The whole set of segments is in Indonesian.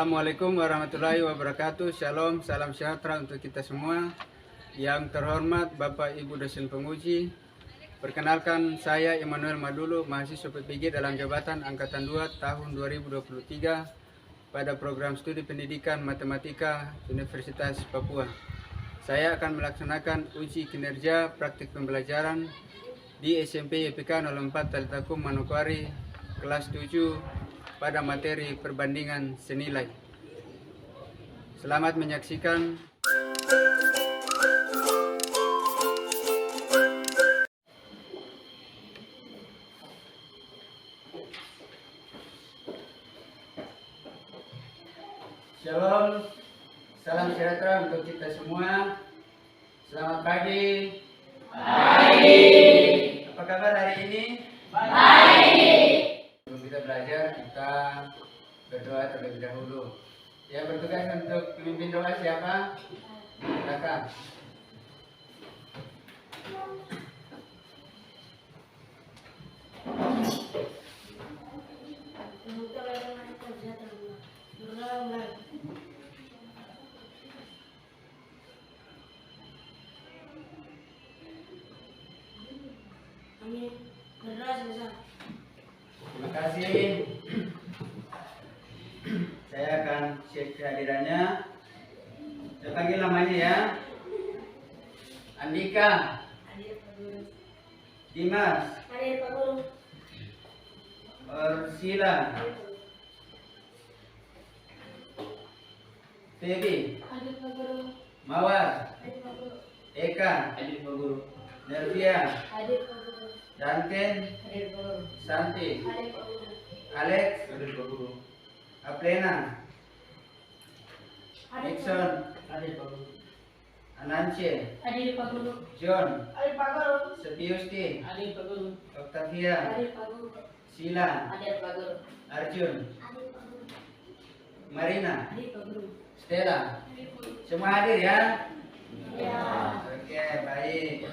Assalamualaikum warahmatullahi wabarakatuh. Shalom, salam sejahtera untuk kita semua. Yang terhormat Bapak Ibu dosen penguji, perkenalkan saya Immanuel Madulu, mahasiswa PPG dalam jabatan Angkatan 2 tahun 2023 pada program studi pendidikan matematika Universitas Papua. Saya akan melaksanakan uji kinerja praktik pembelajaran di SMP YPK 04 Talitakum Manokwari kelas 7 pada materi perbandingan senilai. Selamat menyaksikan. Shalom, salam sejahtera untuk kita semua. Selamat pagi. Baik. Apa kabar hari ini? Baik. Sebelum kita belajar, kita berdoa terlebih dahulu. Yang bertugas untuk memimpin doa siapa? Silakan. Terima kasih. Saya akan cek kehadirannya. Saya panggil namanya ya. Andika. Dimas. Orsila. Febi. Mawar. Eka. Nervia. Danken. Santi. Alex. Aplena. Nixon. Anance. John. Setiusti. Octavia. Sila. Arjun. Marina. Stella. Semua hadir ya? Ya. Oke, baik.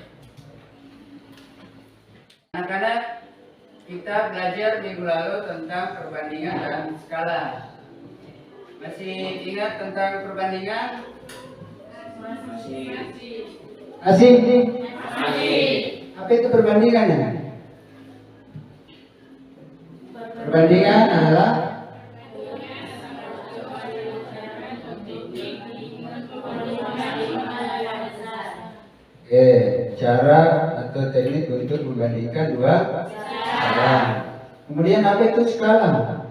Anak-anak, kita belajar minggu lalu tentang perbandingan dan skala. Masih ingat tentang perbandingan? Masih. Apa itu perbandingannya? Perbandingan adalah cara atau teknik untuk membandingkan dua skala. Kemudian apa itu skala?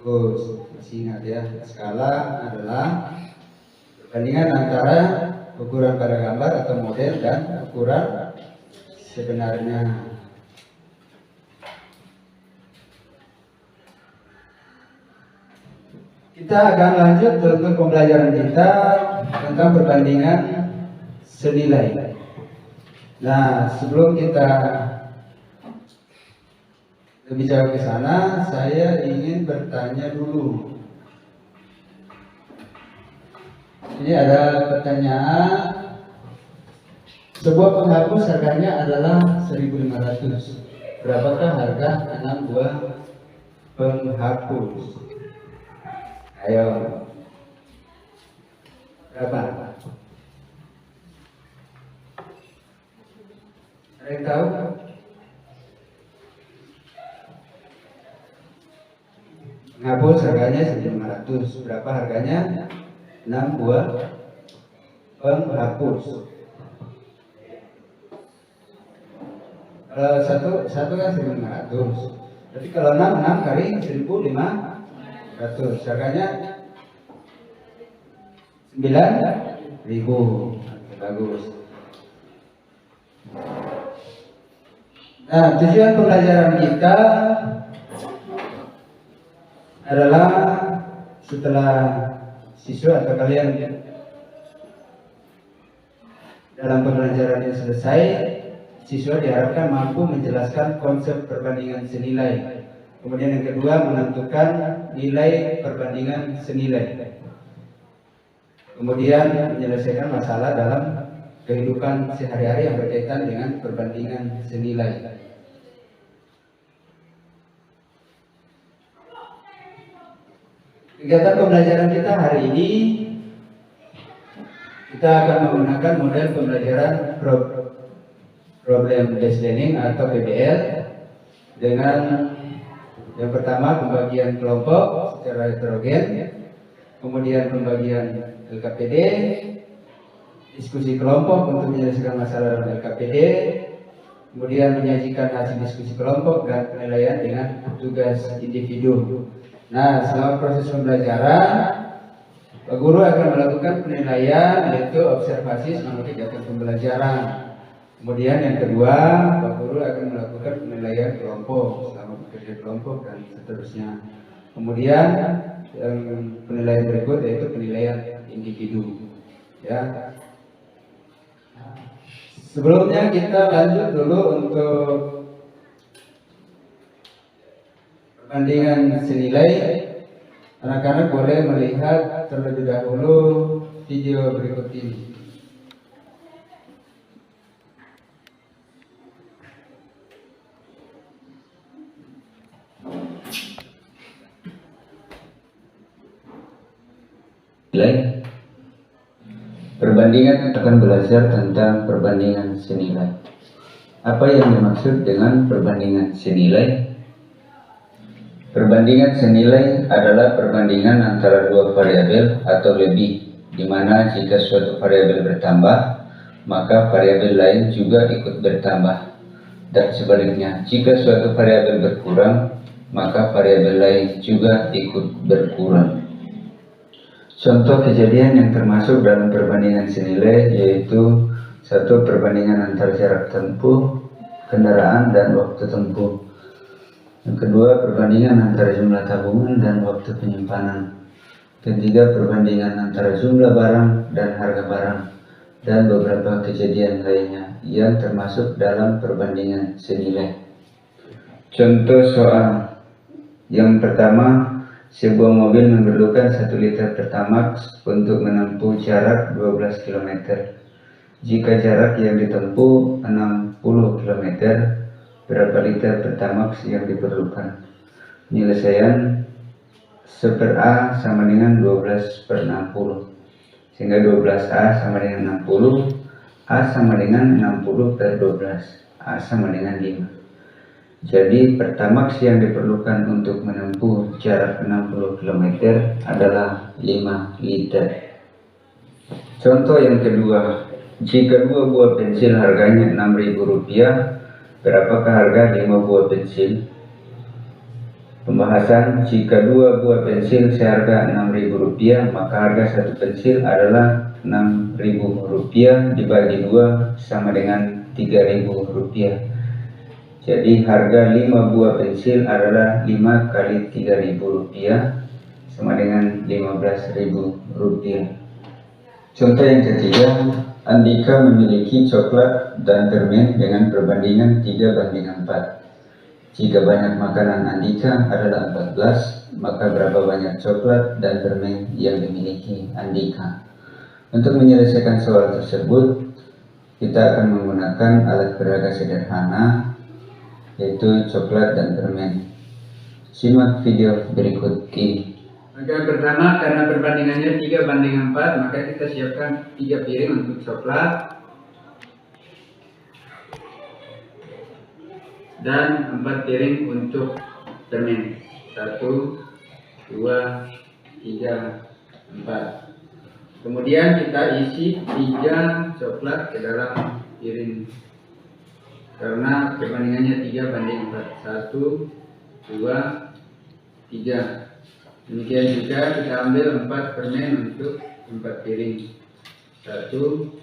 Bagus, masih ingat ya. Skala adalah perbandingan antara ukuran pada gambar atau model dan ukuran sebenarnya. Kita akan lanjut untuk pembelajaran kita tentang perbandingan senilai. Nah, sebelum kita lebih jauh ke sana, saya ingin bertanya dulu. Ini ada pertanyaan. Sebuah penghapus harganya adalah 1.500. Berapakah harga 6 buah penghapus? Ayo. Berapa? Ada yang tahu? Penghapus harganya 1.500. Berapa harganya? 6 buah penghapus. Kalau satu kan 1.500. Tapi kalau 6 kali 1.500. Harganya 9.000. Bagus. Nah, tujuan pembelajaran kita adalah setelah siswa atau kalian dalam pembelajaran yang selesai, siswa diharapkan mampu menjelaskan konsep perbandingan senilai. Kemudian yang kedua, menentukan nilai perbandingan senilai. Kemudian menyelesaikan masalah dalam kehidupan sehari-hari yang berkaitan dengan perbandingan senilai. Kegiatan pembelajaran kita hari ini, kita akan menggunakan model pembelajaran problem based learning atau PBL dengan yang pertama pembagian kelompok secara heterogen, kemudian pembagian LKPD, diskusi kelompok untuk menyelesaikan masalah dalam LKPD, kemudian menyajikan hasil diskusi kelompok dan penilaian dengan tugas individu. Nah, selama proses pembelajaran, Pak Guru akan melakukan penilaian, yaitu observasi selama kegiatan pembelajaran. Kemudian yang kedua, Pak Guru akan melakukan penilaian kelompok selama bekerja kelompok dan seterusnya. Kemudian penilaian berikut yaitu penilaian individu. Ya. Sebelumnya kita lanjut dulu untuk perbandingan senilai. Anak-anak boleh melihat terlebih dahulu video berikut ini. Senilai. Perbandingan akan belajar tentang perbandingan senilai. Apa yang dimaksud dengan perbandingan senilai? Perbandingan senilai adalah perbandingan antara dua variabel atau lebih, di mana jika suatu variabel bertambah, maka variabel lain juga ikut bertambah. Dan sebaliknya, jika suatu variabel berkurang, maka variabel lain juga ikut berkurang. Contoh kejadian yang termasuk dalam perbandingan senilai yaitu satu, perbandingan antara jarak tempuh kendaraan dan waktu tempuh. Yang kedua, perbandingan antara jumlah tabungan dan waktu penyimpanan. Ketiga, perbandingan antara jumlah barang dan harga barang, dan beberapa kejadian lainnya yang termasuk dalam perbandingan senilai. Contoh soal yang pertama, sebuah mobil memerlukan 1 liter Pertamax untuk menempuh jarak 12 km. Jika jarak yang ditempuh 60 km, berapa liter Pertamax yang diperlukan? Penyelesaian 1/A sama dengan 12/60, sehingga 12A sama dengan 60, A sama dengan 60/12, A sama dengan 5. Jadi Pertamax yang diperlukan untuk menempuh jarak 60 km adalah 5 liter. Contoh yang kedua, jika 2 buah pensil harganya Rp6.000, berapakah harga 5 buah pensil? Pembahasan, jika 2 buah pensil seharga Rp6.000, maka harga 1 pensil adalah Rp6.000 dibagi 2 sama dengan Rp3.000. Jadi harga 5 buah pensil adalah 5 kali Rp3.000 sama dengan Rp15.000. Contoh yang ketiga, Andika memiliki coklat dan permen dengan perbandingan 3:4. Jika banyak makanan Andika adalah 14, maka berapa banyak coklat dan permen yang dimiliki Andika? Untuk menyelesaikan soal tersebut, kita akan menggunakan alat peraga sederhana, yaitu coklat dan permen. Simak video berikut ini. Maka pertama, karena perbandingannya 3:4, maka kita siapkan 3 piring untuk coklat dan 4 piring untuk permen. 1, 2, 3, 4. Kemudian kita isi 3 coklat ke dalam piring, karena perbandingannya 3:4. 1, 2, 3. Demikian juga kita ambil 4 permen untuk 4 piring. 1,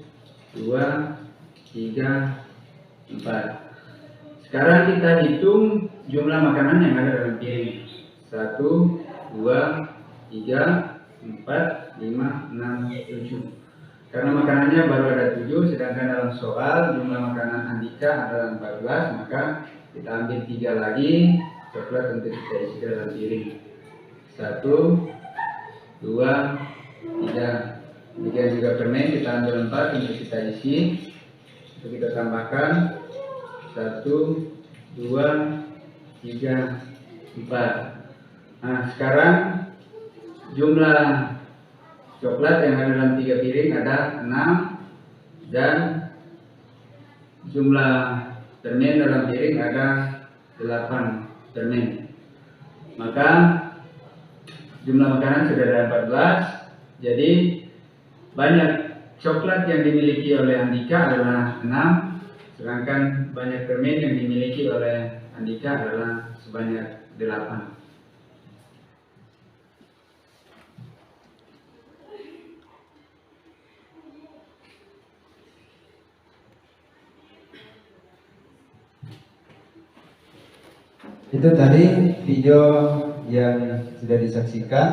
2, 3, 4. Sekarang kita hitung jumlah makanan yang ada dalam piring. 1, 2, 3, 4, 5, 6, 7. Karena makanannya baru ada 7, sedangkan dalam soal jumlah makanan Andika adalah 14, maka kita ambil 3 lagi coklat untuk kita isi ke dalam piring. 1, 2, 3. Demikian juga permen kita ambil 4 untuk kita isi. Untuk kita tambahkan 1, 2, 3, 4. Nah, sekarang jumlah coklat yang ada dalam 3 piring ada 6 dan jumlah permen dalam piring ada 8 permen. Maka jumlah makanan sudah ada 14. Jadi banyak coklat yang dimiliki oleh Andika adalah 6, sedangkan banyak permen yang dimiliki oleh Andika adalah sebanyak 8. Itu tadi video yang sudah disaksikan.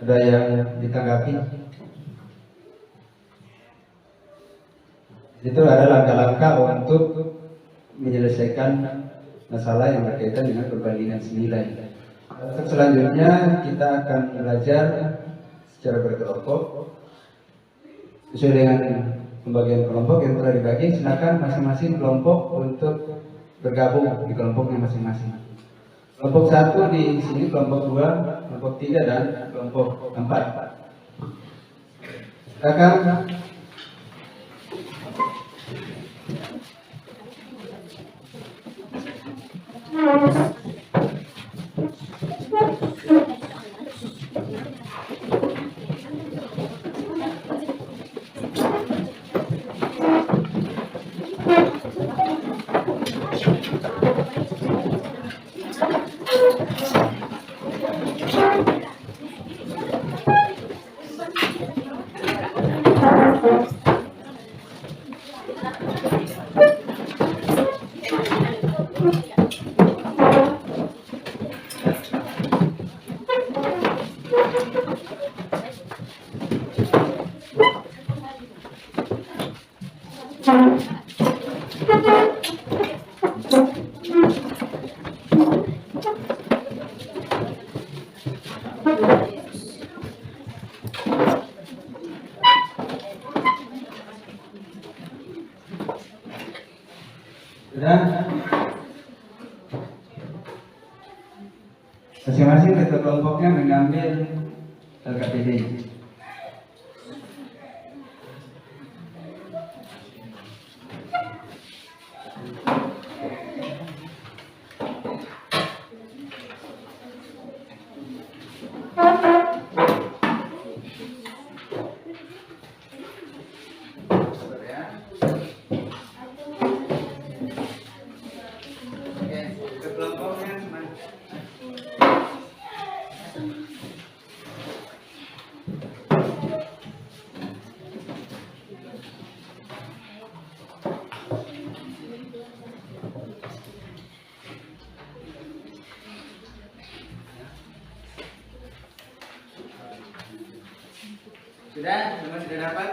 Ada yang ditanggapi? Itu ada langkah-langkah untuk menyelesaikan masalah yang berkaitan dengan perbandingan senilai. Untuk selanjutnya kita akan belajar secara berkelompok sesuai dengan pembagian kelompok yang telah dibagi. Silakan masing-masing kelompok untuk bergabung di kelompoknya masing-masing. Kelompok 1 di sini, kelompok 2, kelompok 3 dan kelompok 4. Silakan. Masing-masing ketua kelompoknya mengambil LKPD. Sudah? Semua sudah dapat?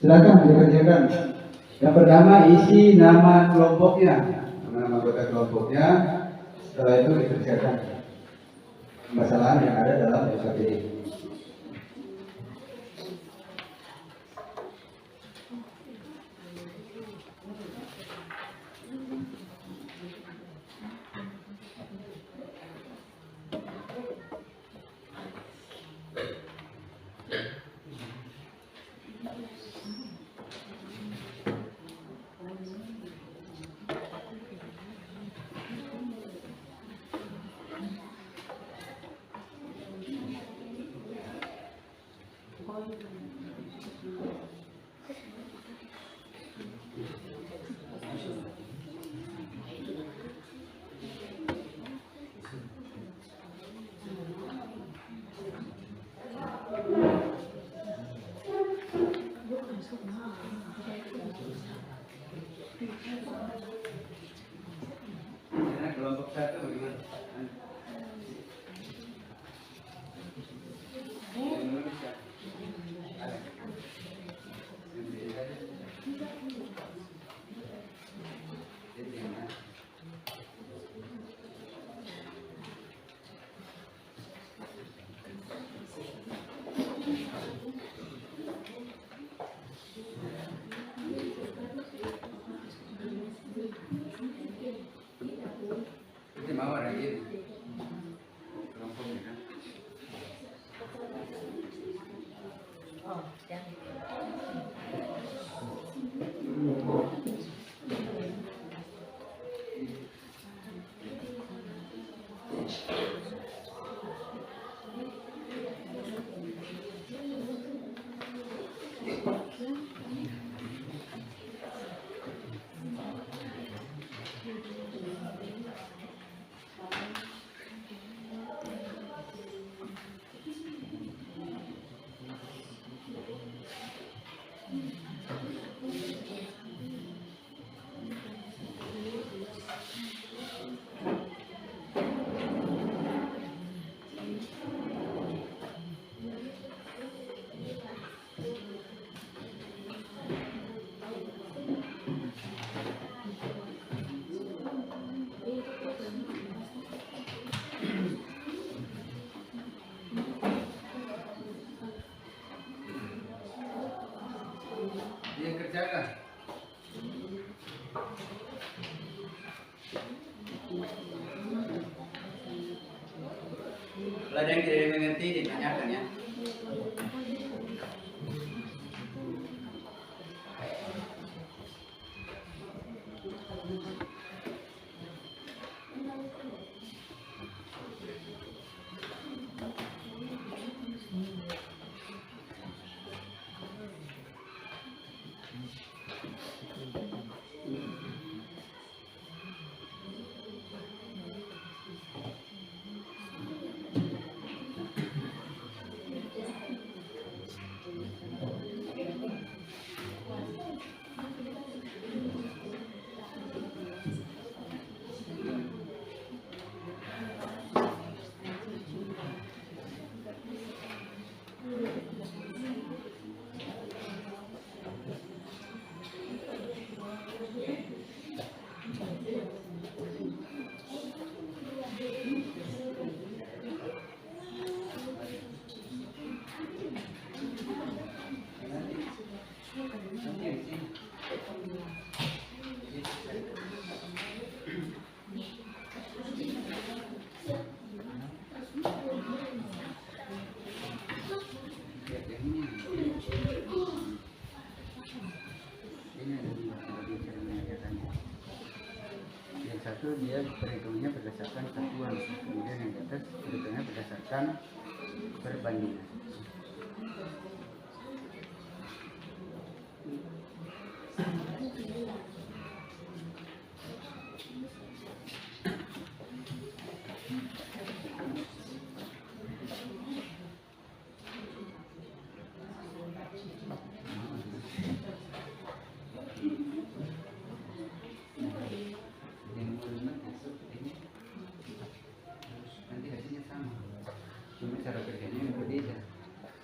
Silakan dikerjakan. Yang pertama isi nama kelompoknya, nama anggota kelompoknya. Setelah itu dikerjakan permasalahan yang ada dalam LKPD. Karena kelompok satu bagaimana? Indonesia. Ada. Jadi yang itu mau orang ini kelompoknya kan. Dia kerjakan. Kalau ada yang tidak mengerti ditanyakan ya. Yang satu dia perhitungannya berdasarkan satuan, kemudian yang di atas perhitungannya berdasarkan perbandingan. Nanti hasilnya sama, cuma cara kerjanya yang berbeda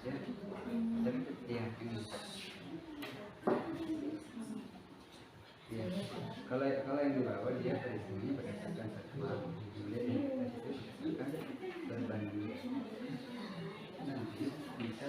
ya. Tapi ya ini ya, kalau yang di bawah dia perhitungannya berdasarkan satuan, kemudian yang di atas itu berdasarkan perbandingan. Nanti bisa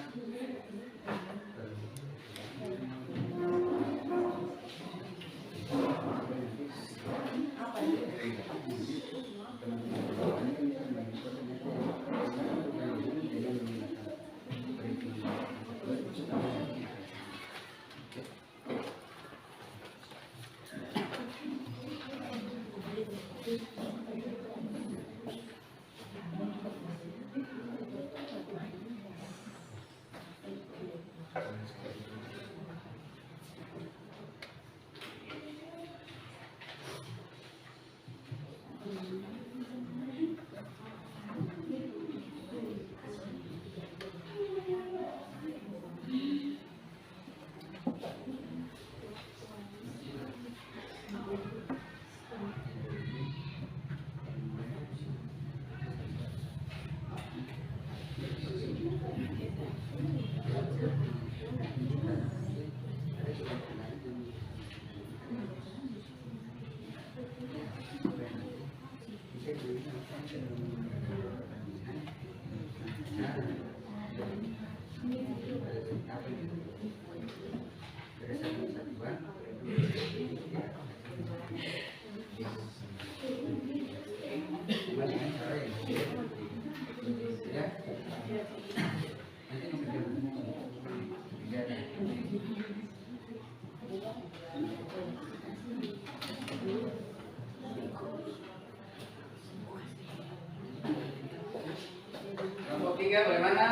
Kelompok 3 bagaimana?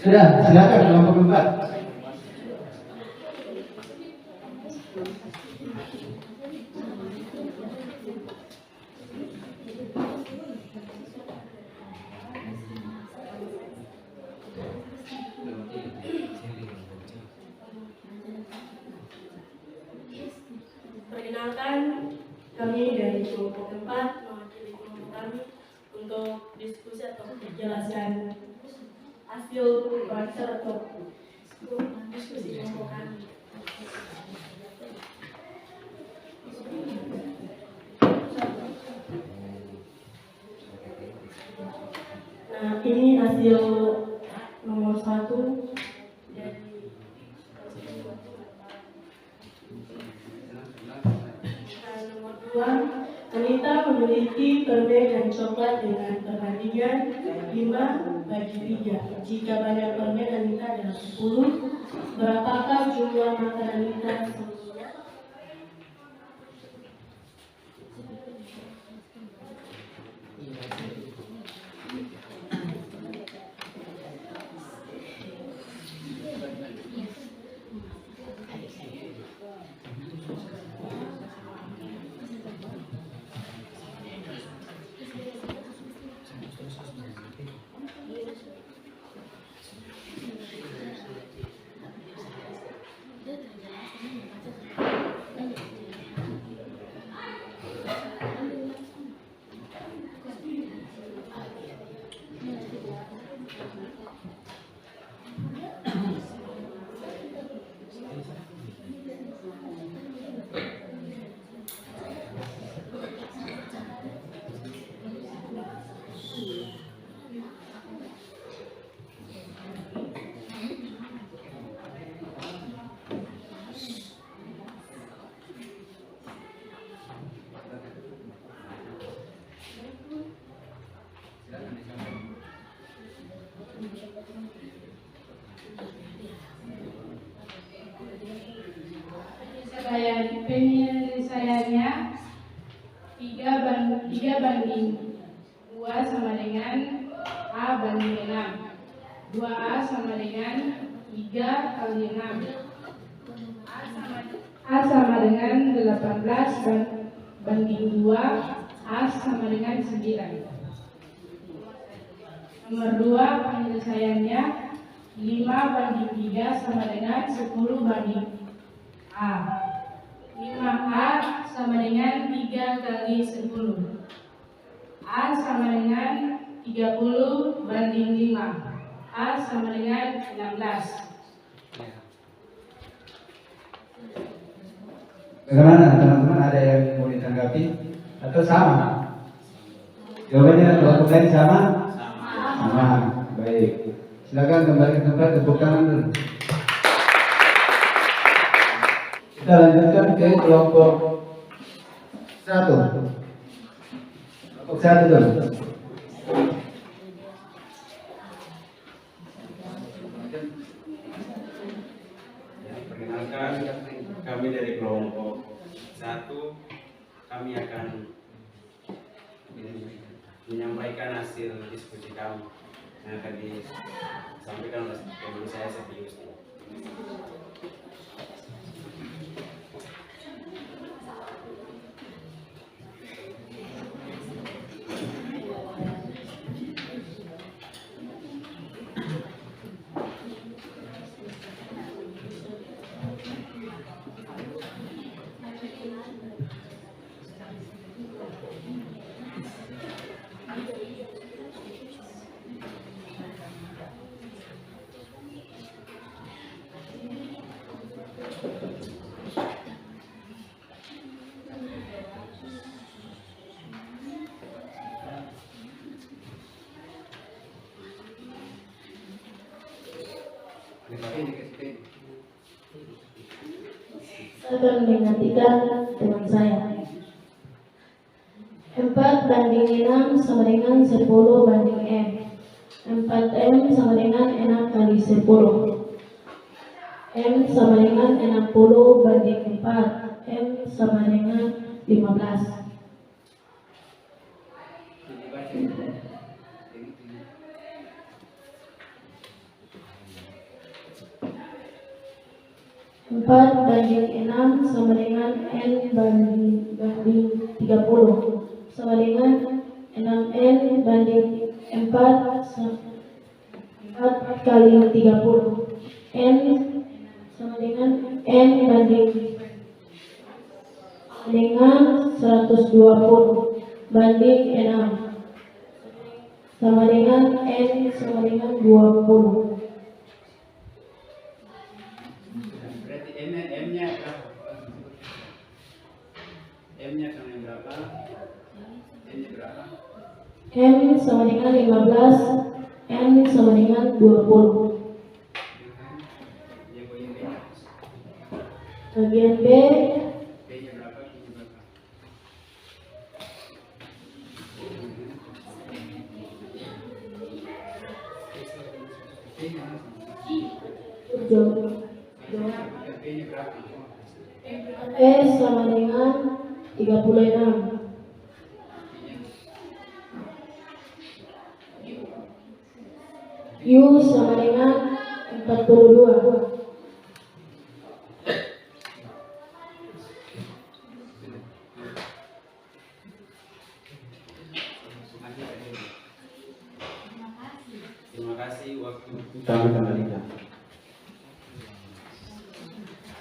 Sudah, silakan kelompok 4. Perkenalkan, kami dari kelompok 4 mewakili kelompok kami untuk diskusi atau menjelaskan hasil baca atau diskusi kelompok kami. Nah, ini hasil nomor 1 dari nomor 2, Anita memiliki permen dan coklat dengan perbandingan 5:3. Jika banyak permen Anita adalah 10, berapakah jumlah makan Anita seluruhnya? Penyelesaiannya 3:2 sama dengan A banding 6. 2A sama dengan 3 kali 6. A sama dengan 18 banding 2. A sama dengan 9. Nomor 2, penyelesaiannya 5:3 sama dengan 10 banding A. 5A sama dengan 3 kali 10. A sama dengan 30 banding 5. A sama dengan 16. Bagaimana teman-teman, ada yang mau ditanggapi atau sama? Jawabannya kelompok lain sama? Sama. Baik. Silakan kembali ke tempat, tepuk tangan dulu. Kita lanjutkan ke kelompok 1. Kelompok 1 dulu. Perkenalkan, kami dari kelompok 1, kami akan menyampaikan hasil diskusi kami yang akan disampaikan oleh guru saya, Septius. Saya akan menggantikan teman saya. 4:6 sama dengan 10 banding M. 4M sama dengan 6 kali 10. M sama dengan 60 banding 4. M sama dengan 15. Empat banding 6 sama dengan N banding 30 sama dengan 6N banding 4 kali 30. N sama dengan N banding dengan 120 banding 6 sama dengan N sama dengan 20. Berarti M-nya berapa? M-nya sama yang berapa? N-nya berapa? M sama dengan 15, N sama dengan 20. Yang bagian B-nya? Bagian B, B-nya berapa? B-nya berapa? B-nya berapa? S sama dengan 36. U sama dengan 42. Terima kasih waktu. Kami kembalikan.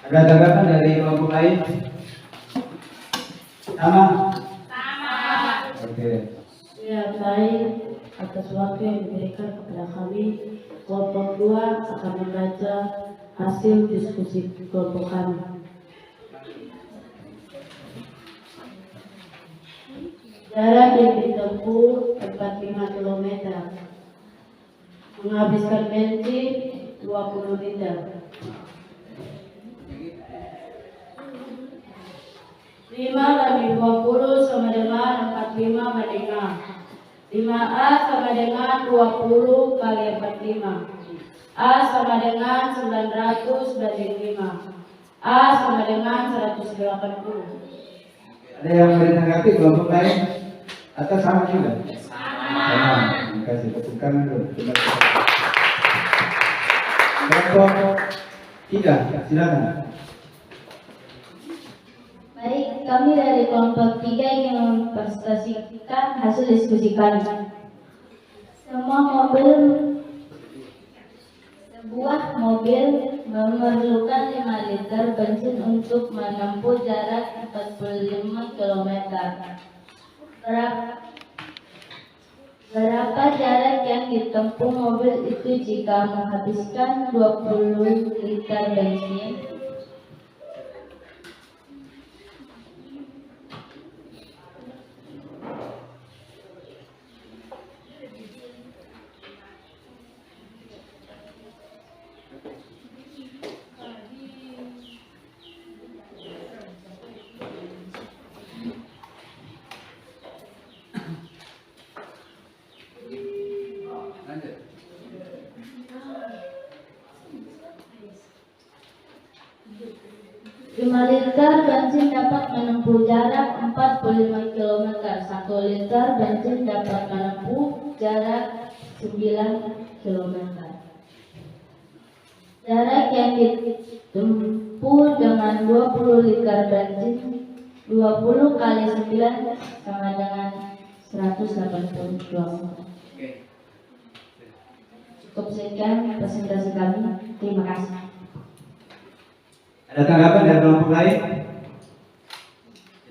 Ada tanggapan dari kelompok lain? Sama? Oke. Ya, baik atas waktu yang diberikan kepada kami. Kelompok 2 akan membaca hasil diskusi kelompok kami. Jarak yang ditempuh 45 km. Menghabiskan bensin 20 liter. 5 kali 20 sama dengan 45 banding 6. 5A sama dengan 20 kali 45. A sama dengan 900 banding 5. A sama dengan 180. Ada yang menanggapi kelompok lain? Atau sama juga? Sama. Terima kasih. Tepuk tangan dulu. Terima kasih. Kelompok 3, silakan. Baik, kami dari kelompok 3 ingin mempresentasikan hasil diskusi kami. Sebuah mobil memerlukan 5 liter bensin untuk menempuh jarak 45 km. Berapa jarak yang ditempuh mobil itu jika menghabiskan 20 liter bensin? Lanjut. 5 liter bensin dapat menempuh jarak 45 km. 1 liter bensin dapat menempuh jarak 9 km. Jarak yang ditempuh dengan 20 liter bensin 20 kali 9 sama dengan 180 km. Oke. Cukup sekian presentasi kami. Terima kasih. Ada tanggapan dari kelompok lain?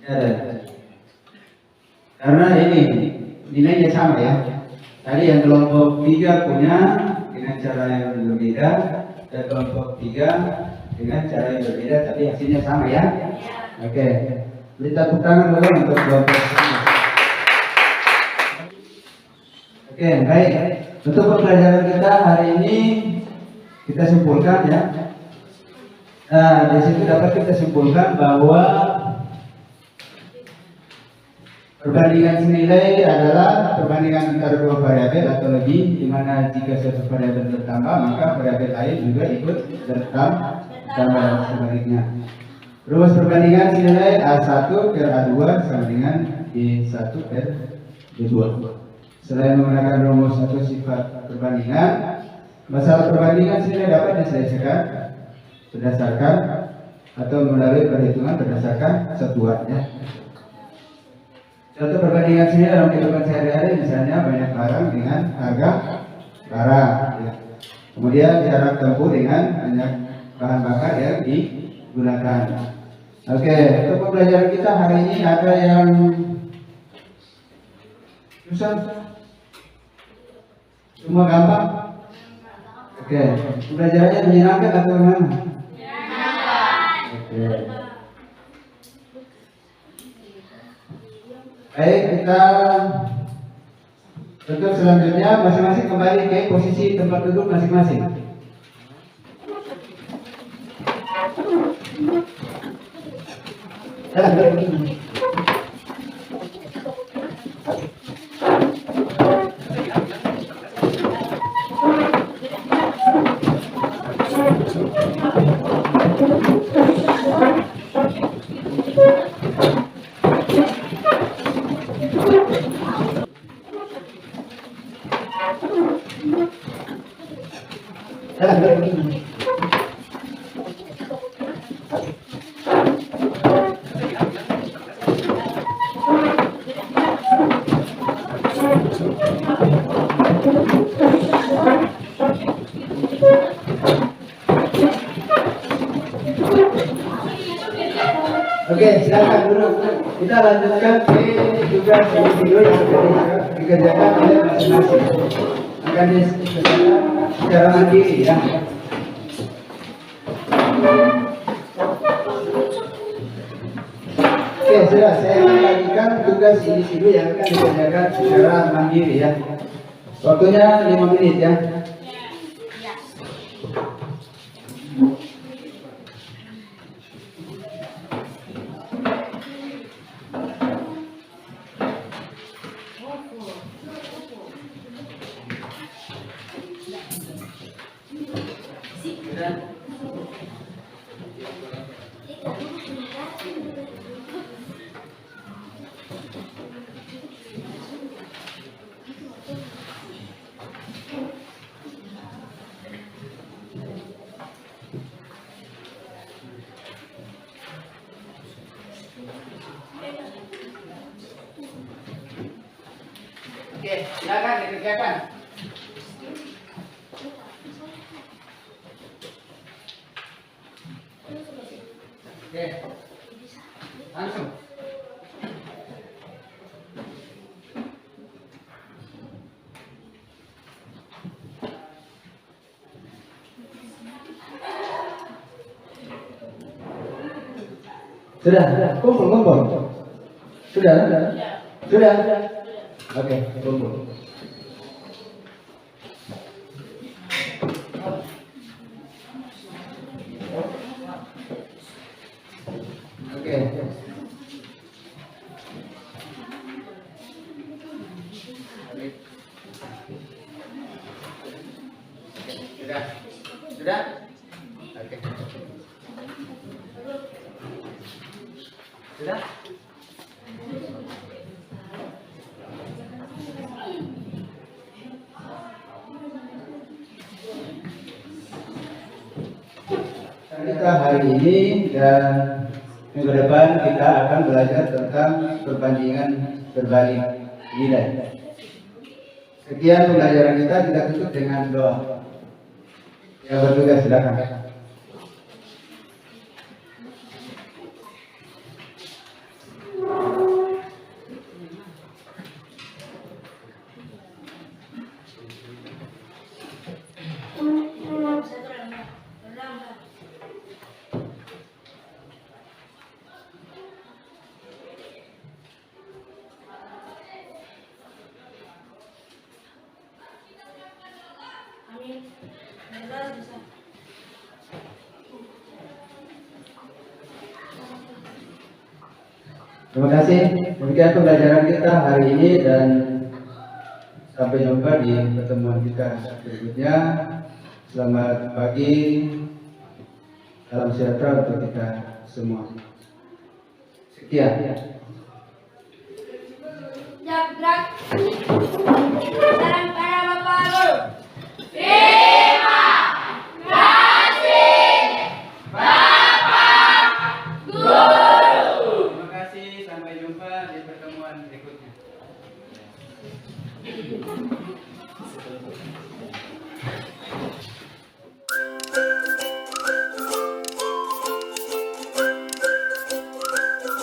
Tidak ada. Karena ini nilainya sama ya. Tadi yang kelompok 3 punya dengan cara yang berbeda, dan kelompok 3 dengan cara yang berbeda, tapi hasilnya sama ya. Oke. Beri tepuk tangan dulu untuk kelompok 3. Oke, baik. Untuk pembelajaran kita hari ini kita simpulkan ya. Nah, di situ dapat kita simpulkan bahwa perbandingan senilai adalah perbandingan antara dua variabel atau lebih, di mana jika suatu variabel bertambah maka variabel lain juga ikut bertambah sebaliknya. Rumus perbandingan senilai A1 per A2 sama dengan B1 per B2. Selain menggunakan rumus atau sifat perbandingan, masalah perbandingan senilai dapat diselesaikan berdasarkan atau melalui perhitungan berdasarkan satuannya. Contoh perbandingan senilai dalam kehidupan sehari-hari, misalnya banyak barang dengan harga barang, ya. Kemudian jarak tempuh dengan banyak bahan bakar yang digunakan. Oke, untuk pembelajaran kita hari ini ada yang susah? Semua gampang? Oke, pembelajarannya menyenangkan atau gimana? Oke. Baik, kita untuk selanjutnya masing-masing kembali ke posisi tempat duduk masing-masing. Oke, silakan duduk. Kita lanjutkan ke tugas individu yang akan dikerjakan oleh masing-masing. Akan dikerjakan secara mandiri ya. Oke, sudah saya membagikan tugas individu yang akan dikerjakan secara mandiri ya. Waktunya 5 menit ya. Oke, silakan dikerjakan. Oke, langsung. Sudah, kumpul. Sudah. Oke, kumpul. Oke. Sudah. Oke. Sudah. Kita hari ini dan minggu depan kita akan belajar tentang perbandingan berbalik nilai. Sekian pembelajaran kita tutup dengan doa. Yang bertugas silakan. Amin. Bisa. Terima kasih. Demikian pembelajaran kita hari ini dan sampai jumpa di pertemuan kita berikutnya. Selamat pagi. Salam sejahtera untuk kita semua. Sekian. Jabrak. Salam para Bapak Guru. Terima kasih, sampai jumpa di pertemuan berikutnya.